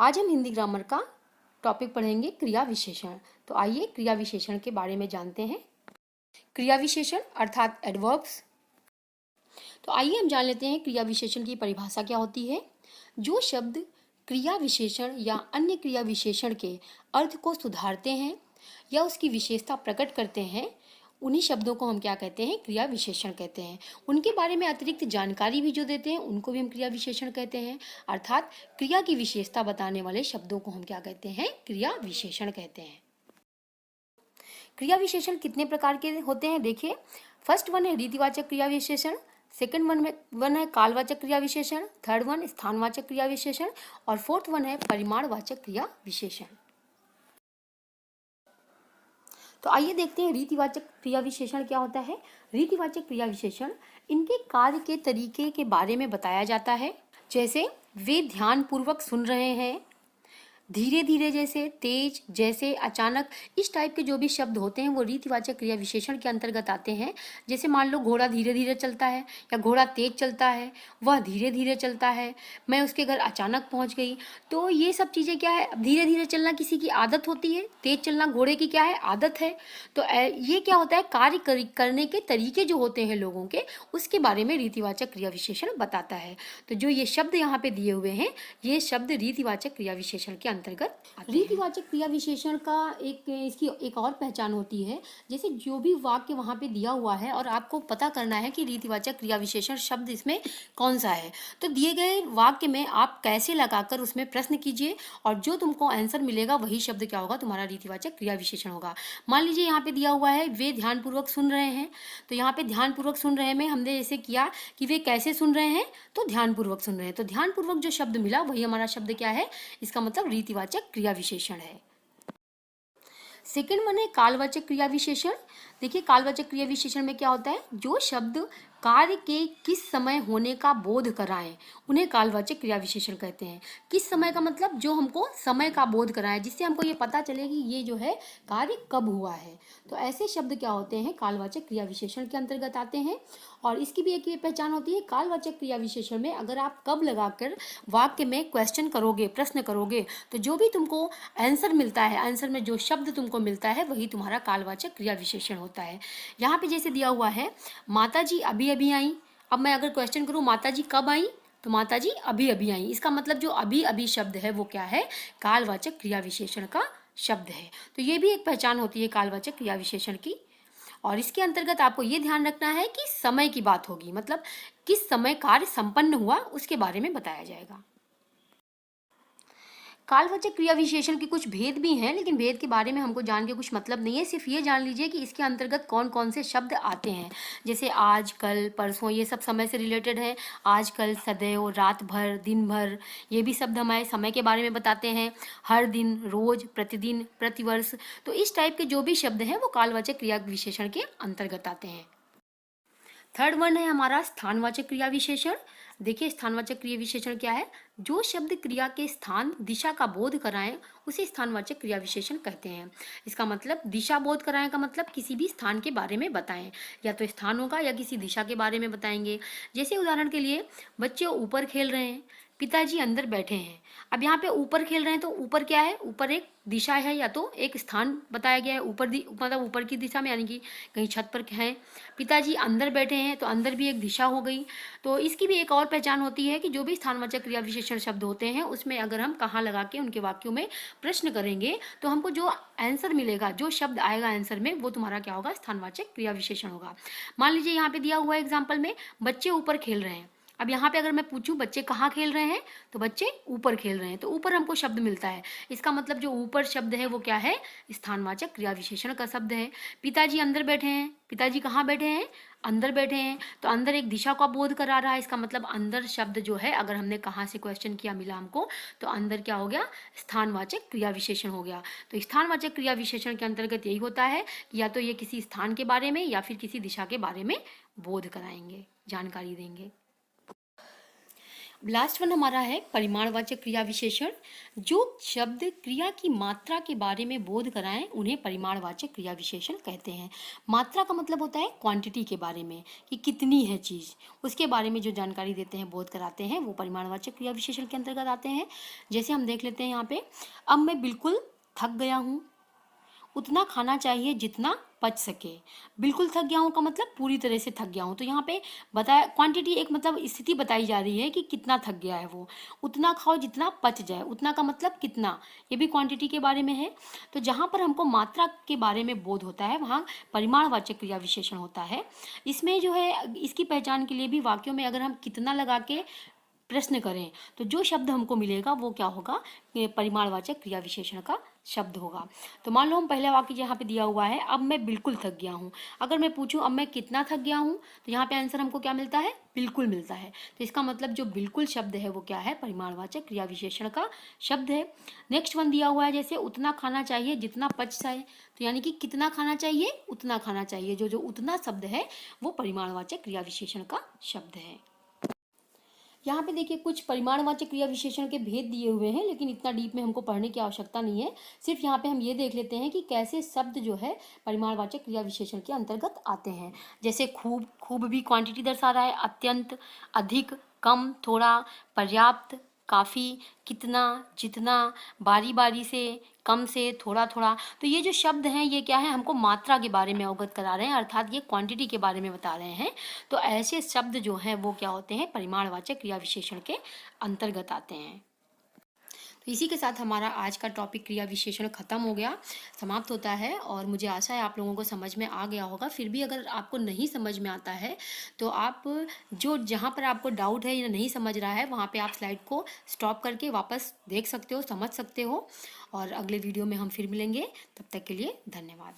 आज हम हिंदी ग्रामर का टॉपिक पढ़ेंगे क्रिया विशेषण। तो आइए क्रिया विशेषण के बारे में जानते हैं। क्रिया विशेषण अर्थात एडवर्ब्स। तो आइए हम जान लेते हैं क्रिया विशेषण की परिभाषा क्या होती है। जो शब्द क्रिया विशेषण या अन्य क्रिया विशेषण के अर्थ को सुधारते हैं या उसकी विशेषता प्रकट करते हैं, उन्हीं शब्दों को हम क्या कहते हैं, क्रिया विशेषण कहते हैं। उनके बारे में अतिरिक्त जानकारी भी जो देते हैं उनको भी हम क्रिया विशेषण कहते हैं। अर्थात क्रिया की विशेषता बताने वाले शब्दों को हम क्या कहते हैं, क्रिया विशेषण कहते हैं। क्रिया विशेषण कितने प्रकार के होते हैं, देखिए। फर्स्ट वन है रीतिवाचक क्रिया विशेषण, सेकंड वन है कालवाचक क्रिया विशेषण, थर्ड वन स्थानवाचक क्रिया विशेषण और फोर्थ वन है परिमाणवाचक क्रिया विशेषण। तो आइए देखते हैं रीतिवाचक क्रिया विशेषण क्या होता है। रीतिवाचक क्रिया विशेषण इनके कार्य के तरीके के बारे में बताया जाता है। जैसे वे ध्यानपूर्वक सुन रहे हैं, धीरे धीरे जैसे, तेज जैसे, अचानक, इस टाइप के जो भी शब्द होते हैं वो रीतिवाचक क्रिया विशेषण के अंतर्गत आते हैं। जैसे मान लो घोड़ा धीरे धीरे चलता है या घोड़ा तेज चलता है, वह धीरे धीरे चलता है, मैं उसके घर अचानक पहुंच गई। तो ये सब चीज़ें क्या है, धीरे धीरे चलना किसी की आदत होती है, तेज चलना घोड़े की क्या है, आदत है। तो ये क्या होता है, कार्य करने के तरीके जो होते हैं लोगों के, उसके बारे में रीतिवाचक क्रिया विशेषण बताता है। तो जो ये शब्द यहाँ पे दिए हुए हैं, ये शब्द रीतिवाचक क्रिया विशेषण के अंतर्गत आते हैं। रीतिवाचक क्रिया विशेषण का इसकी एक और पहचान होती है। जैसे जो भी वाक्य वहाँ पे दिया हुआ है और आपको पता करना है कि रीतिवाचक क्रिया विशेषण शब्द इसमें कौन सा है, तो दिए गए वाक्य में आप कैसे लगाकर उसमें प्रश्न कीजिए और जो तुमको आंसर मिलेगा वही शब्द क्या होगा, तुम्हारा रीतिवाचक क्रिया विशेषण होगा। मान लीजिए यहाँ पे दिया हुआ है वे ध्यानपूर्वक सुन रहे हैं, तो यहाँ पे ध्यानपूर्वक सुन रहे में हमने जैसे किया कि वे कैसे सुन रहे हैं, तो ध्यानपूर्वक सुन रहे हैं। तो ध्यानपूर्वक जो शब्द मिला वही हमारा शब्द क्या है, इसका मतलब रीतिवाचक क्रिया विशेषण है। सेकंड वन है कालवाचक क्रिया विशेषण। देखिए कालवाचक क्रिया विशेषण में क्या होता है, जो शब्द कार्य के किस समय होने का बोध कराएं उन्हें कालवाचक क्रिया विशेषण कहते हैं। किस समय का मतलब जो हमको समय का बोध कराए, जिससे हमको ये पता चले कि ये जो है कार्य कब हुआ है। तो ऐसे शब्द क्या होते हैं, कालवाचक क्रिया विशेषण के अंतर्गत आते हैं। और इसकी भी एक ये पहचान होती है, कालवाचक क्रिया विशेषण में अगर आप कब लगाकर वाक्य में क्वेश्चन करोगे, प्रश्न करोगे, तो जो भी तुमको आंसर मिलता है, आंसर में जो शब्द तुमको मिलता है वही तुम्हारा कालवाचक क्रिया विशेषण होता है। यहाँ पे जैसे दिया हुआ है माता जी अभी अभी आई, अब मैं अगर क्वेश्चन करूँ माता जी कब आई, तो माता जी अभी अभी आई। इसका मतलब जो अभी अभी शब्द है वो क्या है, कालवाचक क्रिया विशेषण का शब्द है। तो ये भी एक पहचान होती है कालवाचक क्रिया विशेषण की। और इसके अंतर्गत आपको ये ध्यान रखना है कि समय की बात होगी, मतलब किस समय कार्य संपन्न हुआ उसके बारे में बताया जाएगा। कालवाचक क्रिया विशेषण के कुछ भेद भी हैं, लेकिन भेद के बारे में हमको जान के कुछ मतलब नहीं है। सिर्फ ये जान लीजिए कि इसके अंतर्गत कौन कौन से शब्द आते हैं। जैसे आज, कल, परसों, ये सब समय से रिलेटेड है। आज, कल, सदैव, रात भर, दिन भर, ये भी शब्द हमारे समय के बारे में बताते हैं। हर दिन, रोज, प्रतिदिन, प्रतिवर्ष, तो इस टाइप के जो भी शब्द हैं वो कालवाचक क्रिया विशेषण के अंतर्गत आते हैं। थर्ड वन है हमारा स्थानवाचक क्रिया विशेषण। देखिए स्थानवाचक क्रिया विशेषण क्या है, जो शब्द क्रिया के स्थान, दिशा का बोध कराएं उसे स्थानवाचक क्रिया विशेषण कहते हैं। इसका मतलब दिशा बोध कराएं का मतलब किसी भी स्थान के बारे में बताएं, या तो स्थान होगा या किसी दिशा के बारे में बताएंगे। जैसे उदाहरण के लिए बच्चे ऊपर खेल रहे हैं, पिताजी अंदर बैठे हैं। अब यहाँ पे ऊपर खेल रहे हैं तो ऊपर क्या है, ऊपर एक दिशा है या तो एक स्थान बताया गया है, ऊपर मतलब ऊपर की दिशा में, यानी कि कहीं छत पर है। पिताजी अंदर बैठे हैं तो अंदर भी एक दिशा हो गई। तो इसकी भी एक और पहचान होती है कि जो भी स्थानवाचक क्रिया विशेषण शब्द होते हैं उसमें अगर हम कहाँ लगा के उनके वाक्यों में प्रश्न करेंगे तो हमको जो आंसर मिलेगा, जो शब्द आएगा आंसर में, वो तुम्हारा क्या होगा, स्थानवाचक क्रिया विशेषण होगा। मान लीजिए यहाँ पे दिया हुआ एग्जाम्पल में बच्चे ऊपर खेल रहे हैं। अब यहाँ पे अगर मैं पूछूं बच्चे कहाँ खेल रहे हैं, तो बच्चे ऊपर खेल रहे हैं, तो ऊपर हमको शब्द मिलता है। इसका मतलब जो ऊपर शब्द है वो क्या है, स्थानवाचक क्रिया विशेषण का शब्द है। पिताजी अंदर बैठे हैं, पिताजी कहाँ बैठे हैं, अंदर बैठे हैं, तो अंदर एक दिशा का बोध करा रहा है। इसका मतलब अंदर शब्द जो है, अगर हमने कहाँ से क्वेश्चन किया मिला हमको, तो अंदर क्या हो गया, स्थानवाचक क्रिया विशेषण हो गया। तो स्थानवाचक क्रिया विशेषण के अंतर्गत यही होता है कि या तो ये किसी स्थान के बारे में या फिर किसी दिशा के बारे में बोध कराएंगे, जानकारी देंगे। लास्ट वन हमारा है परिमाणवाचक क्रिया विशेषण। जो शब्द क्रिया की मात्रा के बारे में बोध कराएं उन्हें परिमाणवाचक क्रिया विशेषण कहते हैं। मात्रा का मतलब होता है क्वांटिटी के बारे में, कि कितनी है चीज़, उसके बारे में जो जानकारी देते हैं, बोध कराते हैं, वो परिमाणवाचक क्रिया विशेषण के अंतर्गत आते हैं। जैसे हम देख लेते हैं यहाँ पे, अब मैं बिल्कुल थक गया हूँ, उतना खाना चाहिए जितना पच सके। बिल्कुल थक गया हूँ का मतलब पूरी तरह से थक गया हूँ। तो यहाँ पे बताया क्वांटिटी, एक मतलब स्थिति बताई जा रही है कि कितना थक गया है वो। उतना खाओ जितना पच जाए, उतना का मतलब कितना, ये भी क्वांटिटी के बारे में है। तो जहाँ पर हमको मात्रा के बारे में बोध होता है वहाँ परिमाणवाचक क्रिया विशेषण होता है। इसमें जो है, इसकी पहचान के लिए भी वाक्यों में अगर हम कितना लगा के प्रश्न करें तो जो शब्द हमको मिलेगा वो क्या होगा, ये परिमाणवाचक क्रिया विशेषण का शब्द होगा। तो मान लो हम पहले वाक्य यहाँ पे दिया हुआ है, अब मैं बिल्कुल थक गया हूँ। अगर मैं पूछूं अब मैं कितना थक गया हूँ, तो यहाँ पे आंसर हमको क्या मिलता है, बिल्कुल मिलता है। तो इसका मतलब जो बिल्कुल शब्द है वो क्या है, परिमाणवाचक क्रिया विशेषण का शब्द है। नेक्स्ट वन दिया हुआ है, जैसे उतना खाना चाहिए जितना पच जाए। तो यानी कि कितना खाना चाहिए, उतना खाना चाहिए। जो जो उतना शब्द है वो परिमाणवाचक क्रिया विशेषण का शब्द है। यहाँ पे देखिए कुछ परिमाणवाचक क्रिया विशेषण के भेद दिए हुए हैं, लेकिन इतना डीप में हमको पढ़ने की आवश्यकता नहीं है। सिर्फ यहाँ पे हम ये देख लेते हैं कि कैसे शब्द जो है परिमाणवाचक क्रिया विशेषण के अंतर्गत आते हैं। जैसे खूब, खूब भी क्वांटिटी दर्शा रहा है, अत्यंत, अधिक, कम, थोड़ा, पर्याप्त, काफ़ी, कितना, जितना, बारी बारी से, कम से, थोड़ा थोड़ा। तो ये जो शब्द हैं ये क्या है, हमको मात्रा के बारे में अवगत करा रहे हैं, अर्थात ये क्वांटिटी के बारे में बता रहे हैं। तो ऐसे शब्द जो हैं वो क्या होते हैं, परिमाणवाचक क्रिया विशेषण के अंतर्गत आते हैं। तो इसी के साथ हमारा आज का टॉपिक क्रिया विशेषण खत्म हो गया, समाप्त होता है। और मुझे आशा है आप लोगों को समझ में आ गया होगा। फिर भी अगर आपको नहीं समझ में आता है तो आप जो जहाँ पर आपको डाउट है या नहीं समझ रहा है वहाँ पे आप स्लाइड को स्टॉप करके वापस देख सकते हो, समझ सकते हो। और अगले वीडियो में हम फिर मिलेंगे, तब तक के लिए धन्यवाद।